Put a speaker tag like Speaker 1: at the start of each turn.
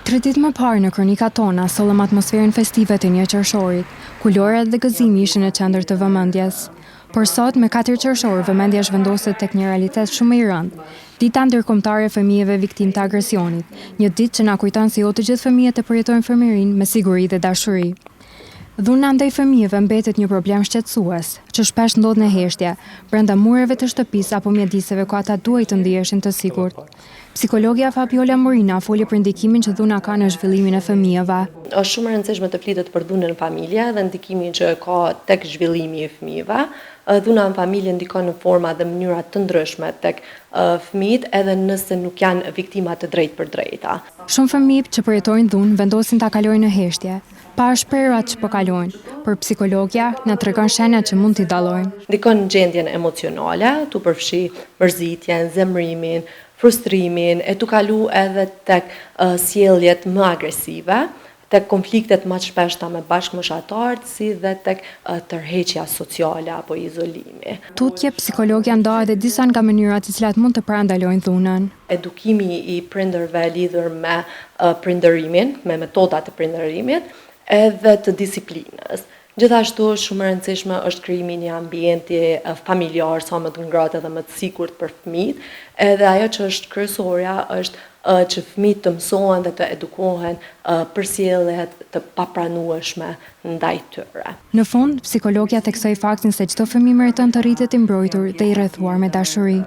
Speaker 1: 3 ditë më parë në kronikat tona sollëm atmosferën festive të 1 qershorit, ku lorat dhe gëzimi ishin në qendër të vëmendjes. Por sot, me 4 qershor, vëmendja zhvendoset tek një realitet shumë i rëndë. Dita ndërkombëtare e fëmijëve viktimë të agresionit, një ditë që na kujton se jo të gjithë fëmijët e përjetojnë fëmijërinë me siguri dhe dashuri. Dhuna ndaj fëmijëve mbetet një problem shqetësues, që shpesh ndodh në heshtje, brenda mureve të shtëpisë apo mjediseve ku ata duhet të ndiheshin të sigurt. Psikologja Fabiola Morina foli për ndikimin që dhuna ka në zhvillimin e fëmijëve.
Speaker 2: Është shumë e rëndësishme të flitet për dhunën në familje dhe ndikimin që ka tek zhvillimi i fëmijëve. Dhuna në familje ndikon në forma dhe mënyra të ndryshme tek fëmijët, edhe nëse nuk janë viktima të drejtë për drejta.
Speaker 1: Shumë fëmijë që përjetojnë dhunë vendosin ta kalojnë në heshtje, pa shprehur atë që po kalojnë, por psikologja na tregon shenjat që mund t'i dallojnë.
Speaker 2: Ndikon në gjendjen emocionale, tu përfshi mërzitjen, zemrimin, frustrimin, e tu kalu edhe tek sjelljet më agresive, tek konfliktet më të shpeshta me bashkëmoshatarët, si dhe tek tërheqja sociale apo izolimi.
Speaker 1: Tutje, psikologja nda edhe disa nga mënyrat të cilat mund të parandalojnë dhunën.
Speaker 2: Edukimi i prindërve lidhur me prindërimin, me metodat e prindërimit, edhe të disiplinës. Gjithashtu shumë e rëndësishme është krijimi i një ambienti familjar sa më të ngrohtë dhe më të sigurt për fëmijët, edhe ajo që është kryesorja është që fëmijët të mësohen dhe të edukohen për sjelljet të papranueshme ndaj tyre.
Speaker 1: Në fund, psikologja theksoi faktin se çdo fëmijë meriton të rritet i mbrojtur dhe i rrethuar me dashuri.